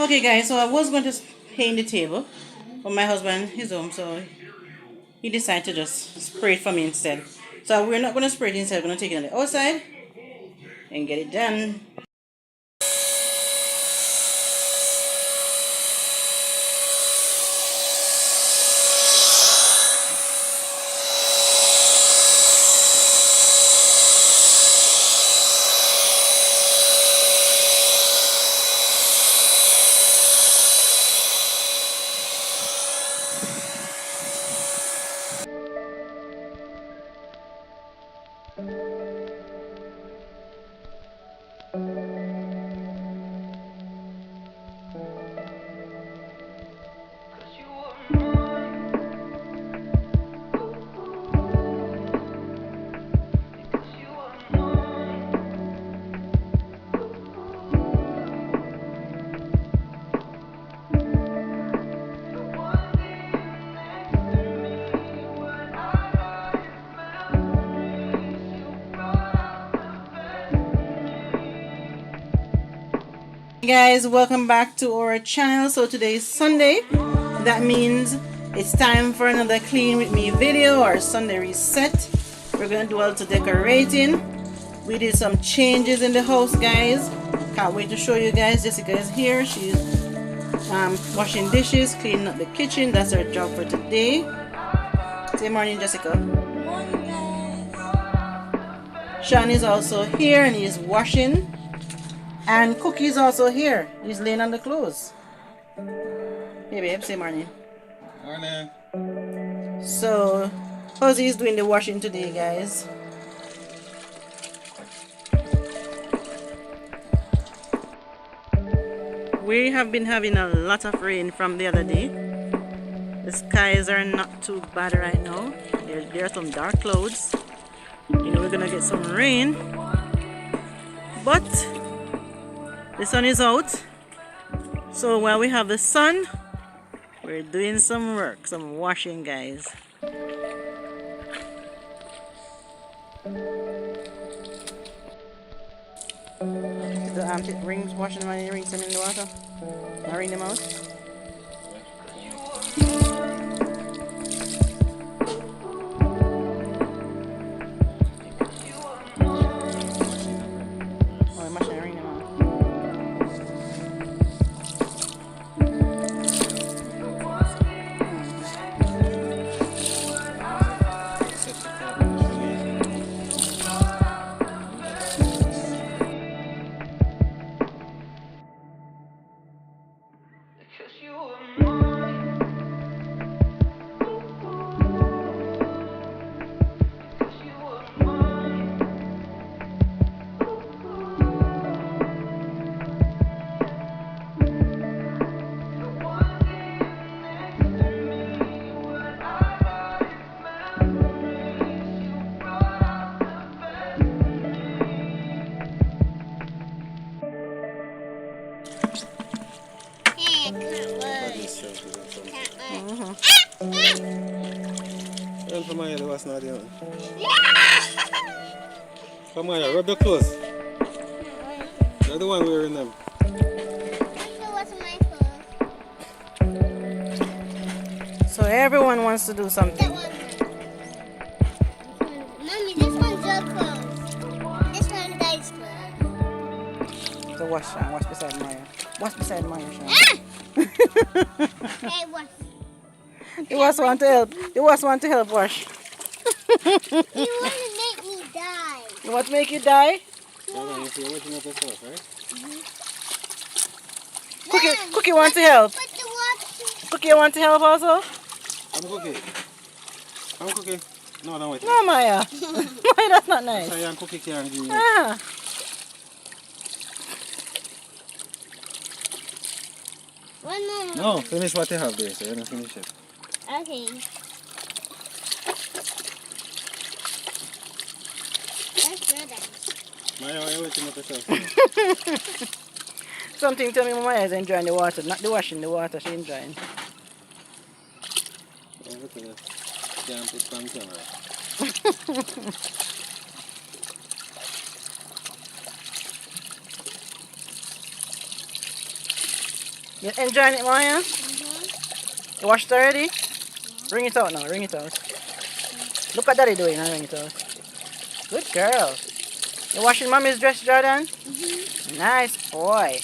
Okay guys, so I was going to paint the table, but my husband is home, so he decided to just spray it for me instead. So we're not going to spray it inside, we're going to take it on the outside and get it done. Hey guys, welcome back to our channel. So today is Sunday. That means it's time for another clean with me video or Sunday reset. We're gonna do a little decorating. We did some changes in the house, guys. Can't wait to show you guys. Jessica is here. She's washing dishes, cleaning up the kitchen. That's her job for today. Say morning, Jessica. Morning, guys. Sean is also here and he's washing. And Cookie is also here. He's laying on the clothes. Hey babe, say morning. Morning. So, Hosey is doing the washing today, guys. We have been having a lot of rain from the other day. The skies are not too bad right now. There are some dark clouds. You know we're gonna get some rain. But the sun is out. So while we have the sun, we're doing some work, some washing, guys. The armpit rings, washing them and rinse them in the water. Now wring them out. Oh, I'm actually wring them out. Run from my head, what's not doing? Come on, rub your clothes. You're the one wearing them. So everyone wants to do something. Mommy, this one's your clothes. This one's Daddy's clothes. So wash, Sean. Wash beside Maya. Wash beside Maya, Sean. Hey, what? You also want to help. You also want to help wash. You want to make me die. You want to make you die? Hold on, you're washing up yourself, right? Cookie want to help. Put the water. Cookie, you want to help also? I'm cooking. I'm cooking. No, don't wait. No, Maya. Maya, that's not nice. Sorry, I'm cooking can't give you. Ah. One more. No, finish what you have there, so you're not finish it. Okay. That's good. Maya, why are you washing up yourself? Something tell me Maya is enjoying the water, not the washing the water, she's enjoying. Oh, look at that. Can't put on camera. You enjoying it, Maya? You washed it already? Bring it out now. Bring it out. Look at Daddy doing. Bring it out. Good girl. You washing Mommy's dress, Jordan? Nice boy.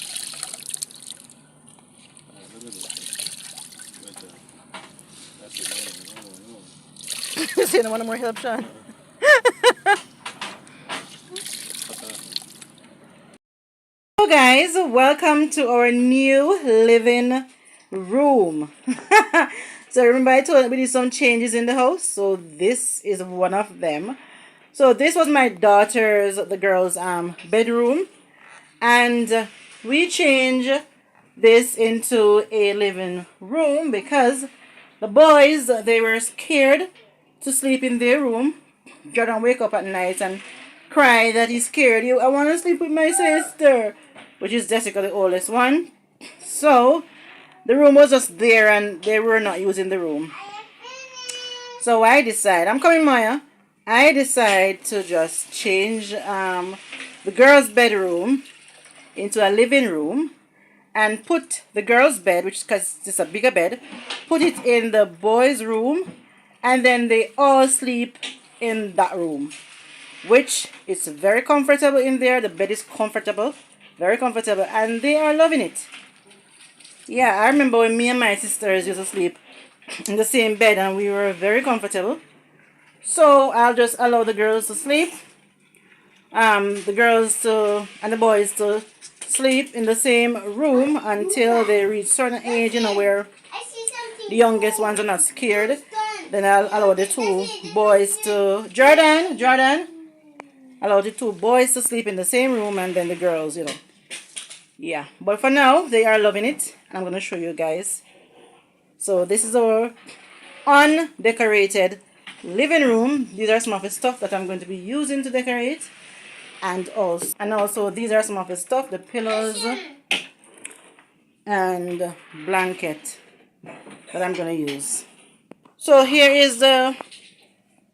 You say no one more help, Sean? So guys, welcome to our new living room. So remember I told you we did some changes in the house, so this is one of them. So this was my daughter's, the girls' bedroom, and we changed this into a living room because the boys, they were scared to sleep in their room. Jordan wake up at night and cry that he's scared. I want to sleep with my sister, which is Jessica, the oldest one. So the room was just there and they were not using the room. So I decide, I'm coming, Maya. I decide to just change the girls' bedroom into a living room and put the girls' bed, which because it's a bigger bed, put it in the boys' room, and then they all sleep in that room, which is very comfortable in there. The bed is comfortable, very comfortable, and they are loving it. Yeah, I remember when me and my sisters used to sleep in the same bed and we were very comfortable. So I'll just allow the girls to sleep, the girls to and the boys to sleep in the same room until they reach certain age, where the youngest ones are not scared. Then I'll allow the two boys to Jordan, allow the two boys to sleep in the same room, and then the girls, yeah. But for now, they are loving it. I'm gonna show you guys. So this is our undecorated living room. These are some of the stuff that I'm going to be using to decorate, and also these are some of the stuff, the pillows and blanket that I'm gonna use. So here is the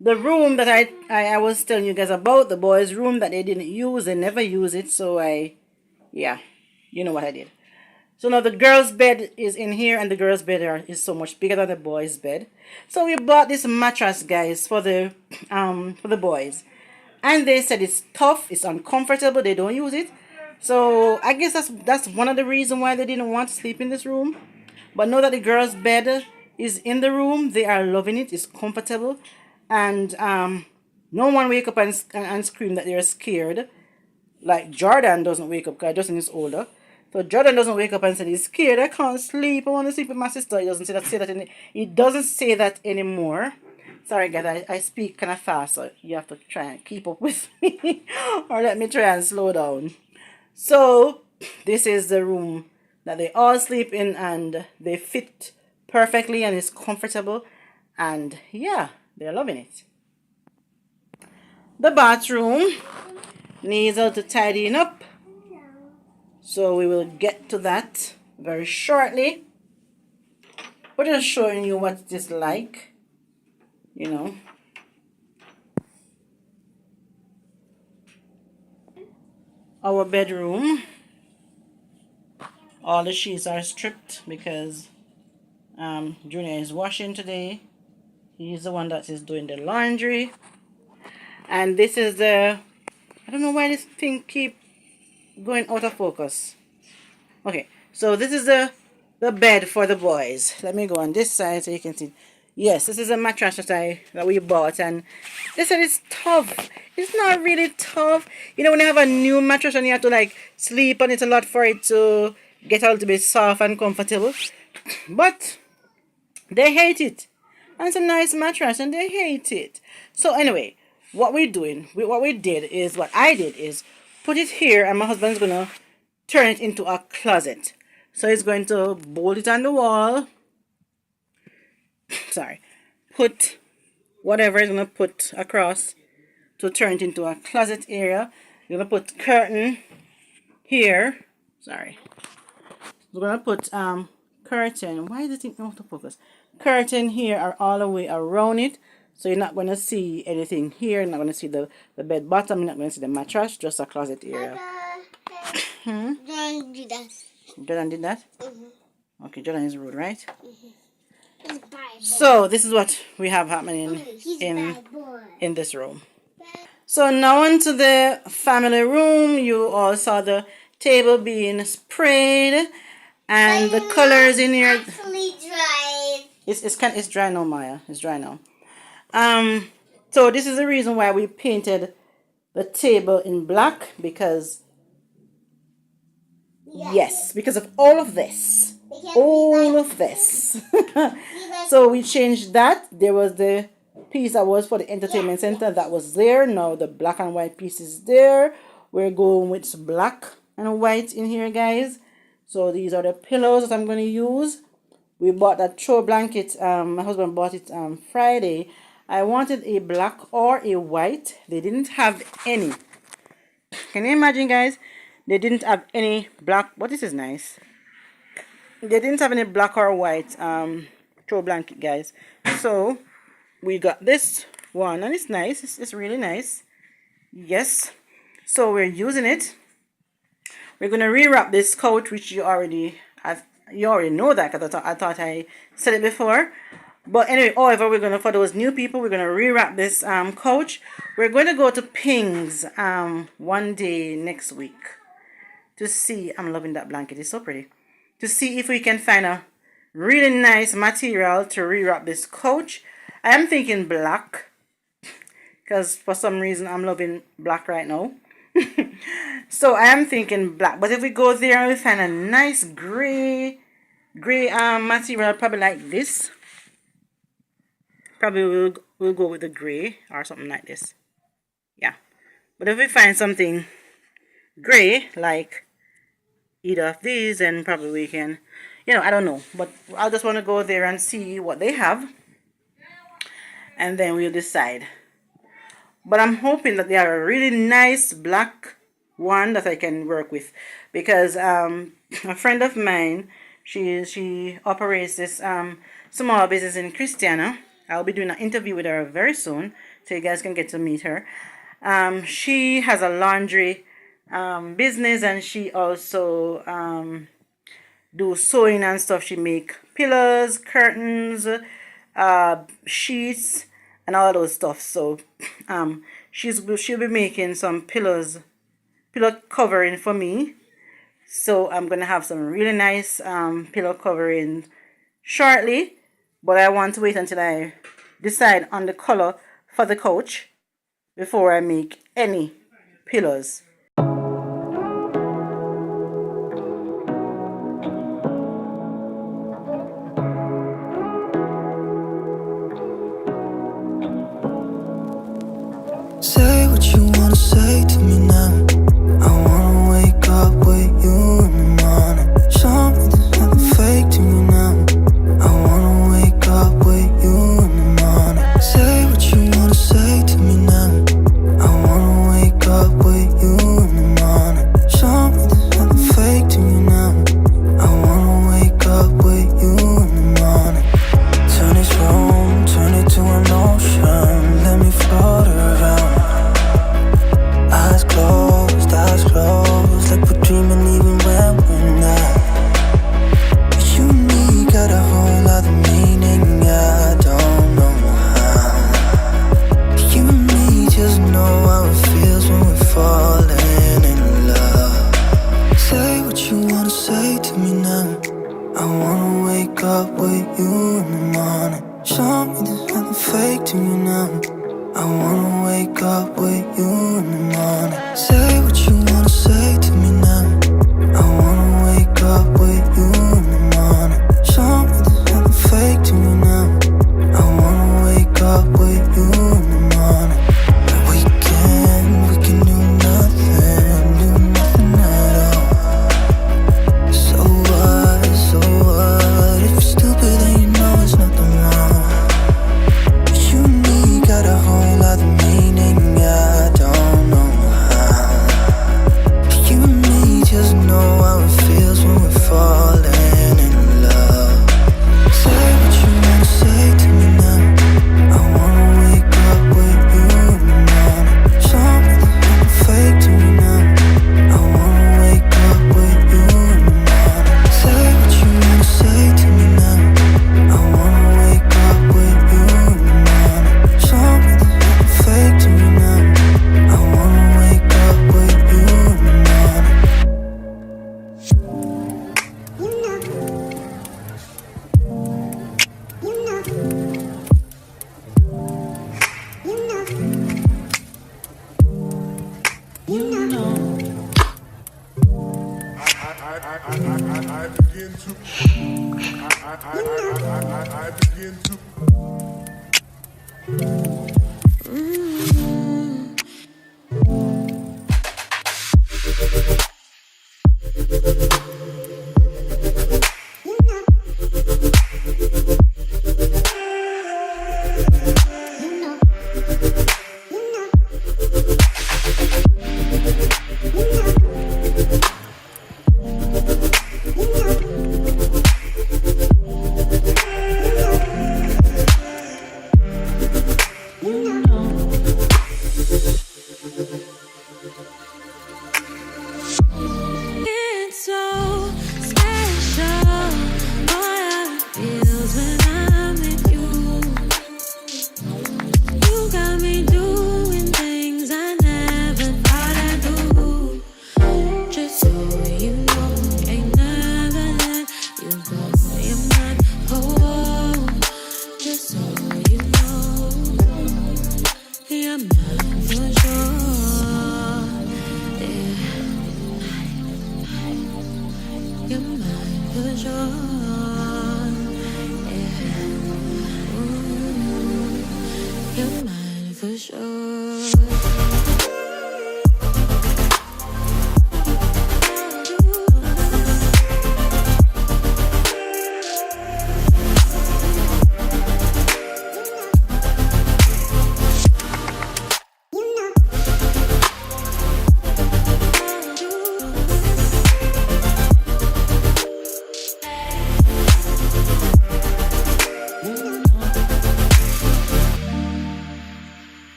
room that I was telling you guys about, the boys' room that they didn't use. They never use it, so yeah, you know what I did. So now the girls' bed is in here, and the girls' bed is so much bigger than the boys' bed. So we bought this mattress, guys, for the boys, and they said it's tough, it's uncomfortable, they don't use it. So I guess that's one of the reasons why they didn't want to sleep in this room. But now that the girls' bed is in the room, they are loving it. It's comfortable, and no one wake up and scream that they're scared. Like Jordan doesn't wake up because Justin is older. So Jordan doesn't wake up and say he's scared. I can't sleep. I want to sleep with my sister. He doesn't he doesn't say that anymore. Sorry guys, I speak kind of fast, so you have to try and keep up with me, or let me try and slow down. So this is the room that they all sleep in, and they fit perfectly, and it's comfortable, and yeah, they're loving it. The bathroom needs a little tidying up, so we will get to that very shortly. We're just showing you what it's like, Our bedroom, all the sheets are stripped because Junior is washing today. He's the one that is doing the laundry. And this is I don't know why this thing keep going out of focus. Okay, so this is the bed for the boys. Let me go on this side so you can see. Yes, this is a mattress that we bought, and they said it's tough. It's not really tough. When you have a new mattress and you have to like sleep on it a lot for it to get a little bit soft and comfortable. But they hate it. And it's a nice mattress and they hate it. So anyway, what I did is put it here, and my husband's gonna turn it into a closet. So he's going to bolt it on the wall. Sorry. Put whatever he's gonna put across to turn it into a closet area. You're gonna put curtain here. Sorry. We're gonna put curtain. Why does it not focus? Curtain here are all the way around it. So you're not gonna see anything here. You're not gonna see the bed bottom. You're not gonna see the mattress. Just a closet area. Don't do that. Jordan did that? Okay, Jordan is rude, right? He's a bad boy. So this is what we have happening He's a in bad boy. this room. So now into the family room. You all saw the table being sprayed, and the colors in here. Actually dry. It's dry now, Maya. It's dry now. So this is the reason why we painted the table in black, because yes, because of all of this. All of this. So we changed that. There was the piece that was for the entertainment center that was there. Now the black and white piece is there. We're going with black and white in here, guys. So these are the pillows that I'm going to use. We bought that throw blanket. My husband bought it Friday. I wanted a black or a white. They didn't have any. Can you imagine, guys? They didn't have any black. But this is nice. They didn't have any black or white throw blanket, guys. So we got this one, and it's nice. It's really nice. Yes. So we're using it. We're gonna rewrap this couch, which you already know that, because I thought I said it before. But anyway, however, we're gonna, for those new people, we're gonna rewrap this couch. We're going to go to Ping's one day next week to see. I'm loving that blanket. It's so pretty. To see if we can find a really nice material to rewrap this couch. I am thinking black, because for some reason I'm loving black right now. So I am thinking black. But if we go there and we find a nice gray material, probably like this, probably we'll go with the gray or something like this. Yeah. But if we find something gray like either of these, and probably we can, I don't know, but I just want to go there and see what they have, and then we'll decide. But I'm hoping that they are a really nice black one that I can work with, because a friend of mine, she operates this small business in Christiana. I'll be doing an interview with her very soon, so you guys can get to meet her. She has a laundry business, and she also do sewing and stuff. She make pillows, curtains, sheets, and all those stuff. So she'll be making some pillow covering for me. So I'm gonna have some really nice pillow covering shortly, but I want to wait until I decide on the color for the couch before I make any pillows. Say what you wanna say to me now. I wanna wake up with you in the morning. Show me there's nothing fake to me now. I wanna wake up with you in the morning. Say what you wanna say to me now. I wanna wake up with you in the morning. Show me there's nothing fake to me now. I wanna wake up with you in the morning. Turn this room, turn it to an ocean. Let me float around. Eyes closed, like we're dreaming even when we're not. You and me got a whole other meaning, I don't know how. You and me just know how it feels when we're falling in love. Say what you wanna say to me now. I wanna wake up with you in the morning. Show me there's nothing fake to me now. I wanna wake up with you in the morning. Say what you wanna say to me now. I wanna wake up with you in the morning. Show me there's nothing fake to me now. I wanna wake up with you in the morning. We can do nothing at all. So what, if you're stupid then you know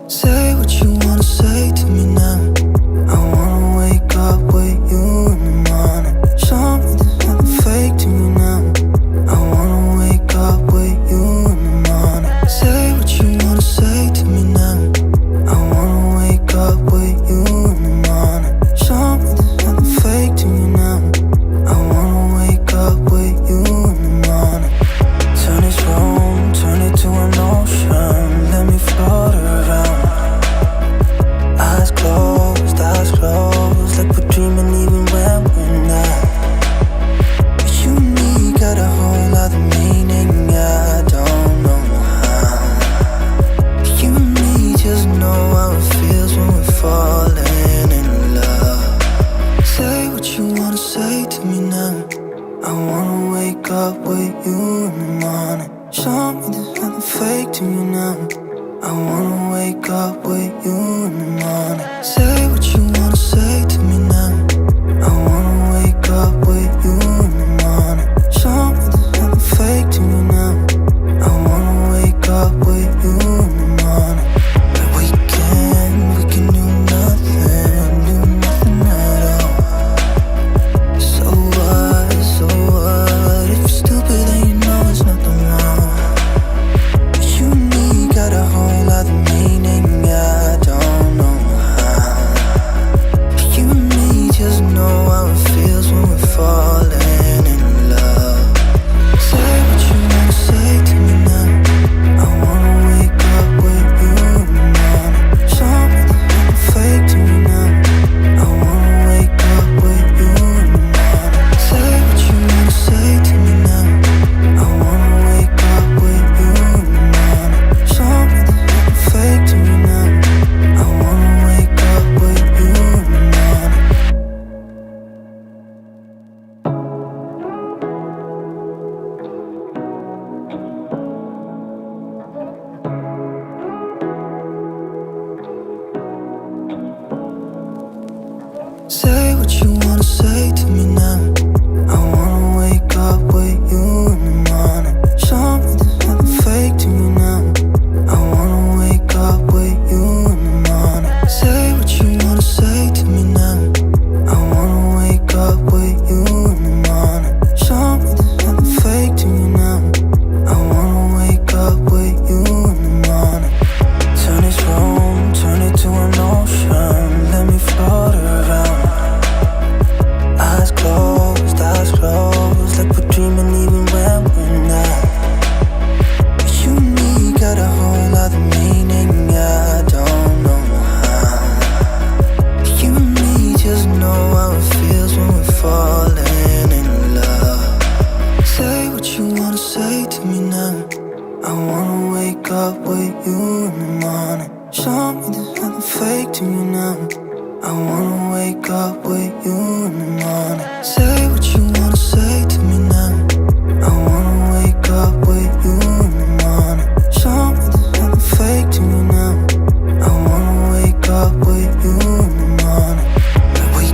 Say what you wanna say to me now. I wanna wake up with you in the morning. Show me there's nothing fake to me now. I wanna wake up with you in the morning. Say what you wanna say to me now. I wanna wake up with you in the morning. Show me there's nothing fake to me now. I wanna wake up with you in the morning. Turn this room, turn it to an ocean. Let me float around. me there's nothing fake to me now. I wanna wake up with you in the morning. Say what you wanna say to me now. I wanna wake up with you in the morning. Show me there's nothing fake to me now. I wanna wake up with you in the morning. But we can do nothing at all. So what? If you're stupid then you know it's nothing wrong. You and me got a whole other meaning, I don't know how. You and me just know how it feels when we're falling in love. Say what you wanna say to me now. I wanna wake up with you in the morning. Show me there's nothing fake to me now. I wanna wake up with you in the morning. Say what you wanna say to me now. I wanna wake up with you in the morning. Show me there's nothing fake to me now. I wanna wake up with you in the morning. Say what you wanna say to me now. I wanna wake up with you in the morning. Show me there's nothing fake to me now. I wanna wake up with you in the morning. Say what you wanna say to me now. I wanna wake up with you in the morning. Show me there's nothing fake to me now. I wanna wake up with you in the morning. Turn this room, turn it to an ocean. Let me float around. Eyes closed, like we're dreaming even when we're not. You and me got a whole other meaning, I don't know how. You and me just know how it feels when we're falling in love. Say what you wanna say to me now. I wanna wake up with you in the morning. Show me there's nothing fake to me now. I wanna wake up with you in the morning. Say what you wanna say to me now. I wanna wake up with you in the morning. Show me there's nothing fake to me now. I wanna wake up with you in the morning. But we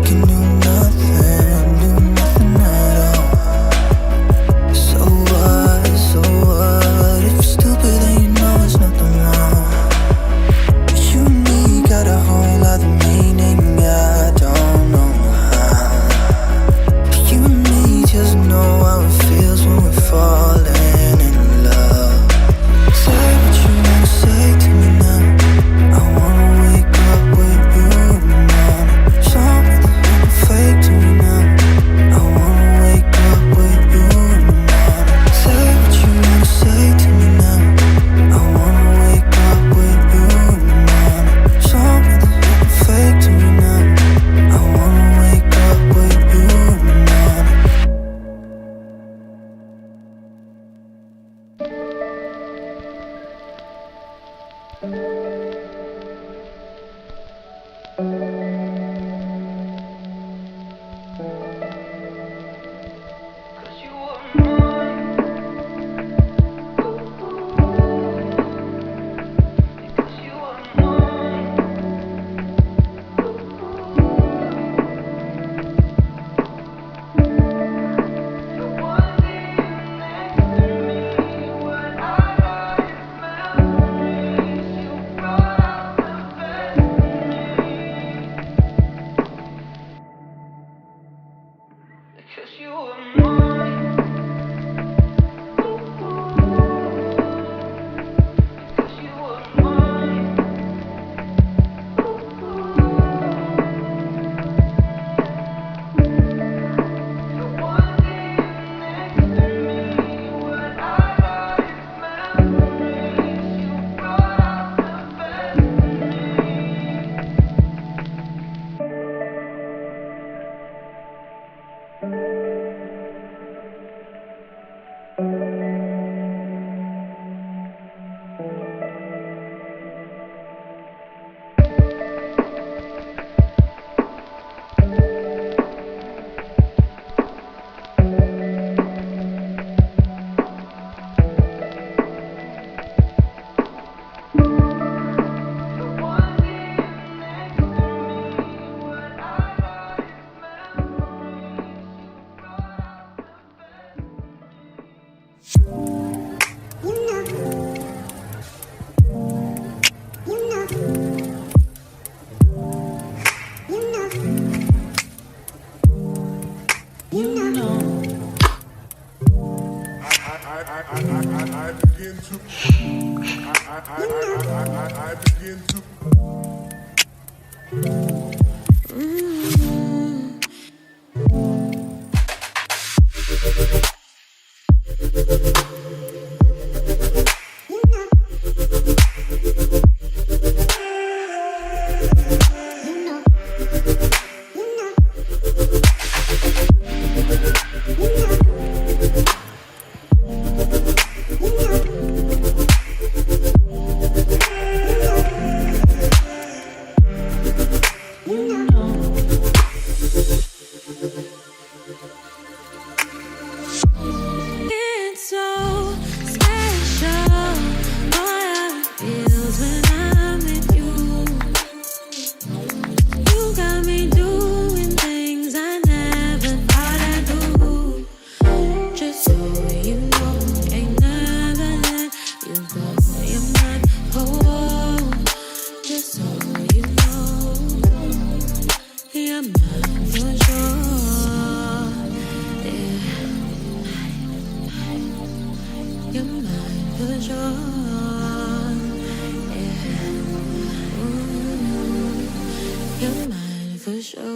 can do nothing at all. So what? If you're stupid then you know it's nothing wrong. You and me got a whole other meaning, I don't know how. You and me just know how it feels when we're falling in love. Say what you wanna say to me now. I wanna wake up with you in the morning. Show me there's nothing fake to me now. I wanna wake up with you in the morning. Say what you wanna say to me now. I wanna wake up with you in the morning. Show me there's nothing fake to me now. I wanna wake up with you in the morning. What I like, memories you brought. It's so special. Boy, how it feels when I'm with you. You got me doing things I never thought I'd do. Just so you know, ain't never let you go. You're mine, oh, just so you know, you're mine for sure. Yeah. You're mine for sure. Yeah. Ooh, you're mine for sure.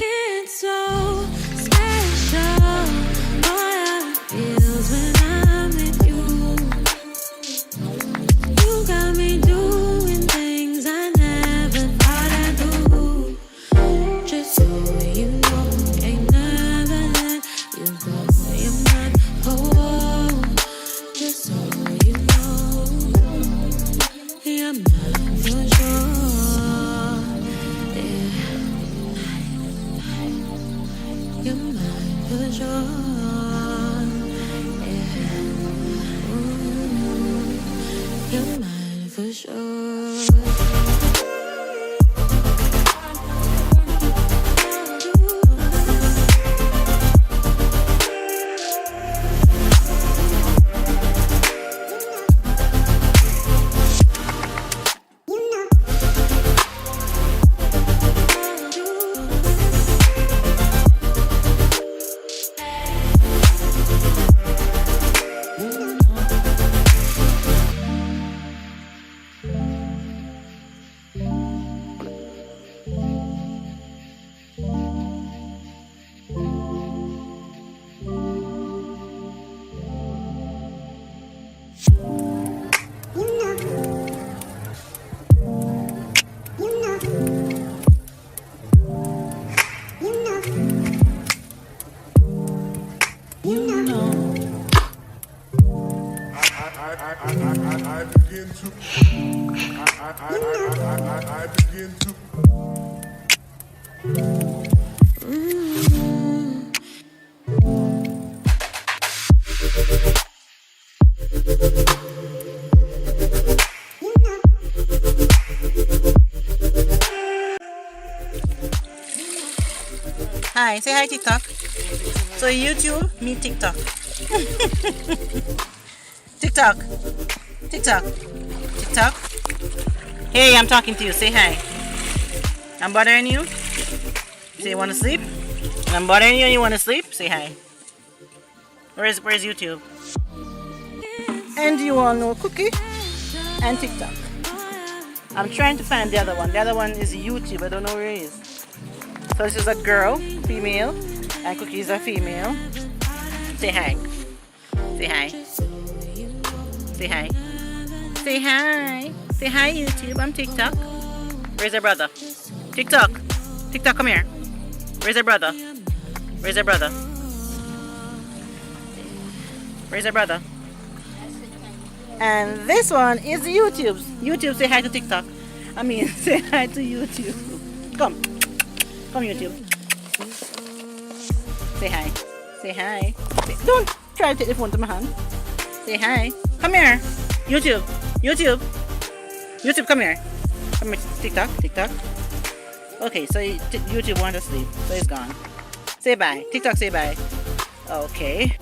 It's so special. Boy, how it feels when I'm with you. You got me doing things I never thought I'd do. Just so you know, ain't never let you go. You're mine, oh, just so you know, you're mine for sure. Yeah. You're mine for sure. Yeah. Ooh, you're mine for sure. I begin to. hi. Say hi, TikTok. So YouTube, me TikTok. TikTok. TikTok. TikTok. Hey, I'm talking to you. Say hi. I'm bothering you. Say you want to sleep. And I'm bothering you and you want to sleep. Say hi. Where's YouTube? And you want no cookie and TikTok. I'm trying to find the other one. The other one is YouTube. I don't know where it is. So this is a girl, female, and Cookie is a female. Say hi. Say hi. Say hi. Say hi. Say hi, YouTube. I'm TikTok. Where's her brother? TikTok. TikTok, come here. Where's her brother? Where's her brother? Where's her brother? And this one is YouTube's. YouTube, say hi to TikTok. I mean, say hi to YouTube. Come. Come, YouTube. Say hi. Say hi. Don't try to take the phone to my hand. Say hi. Come here. YouTube. YouTube. YouTube, come here. Come here. TikTok. TikTok. Okay, so YouTube wants to sleep. So it's gone. Say bye. TikTok, say bye. Okay.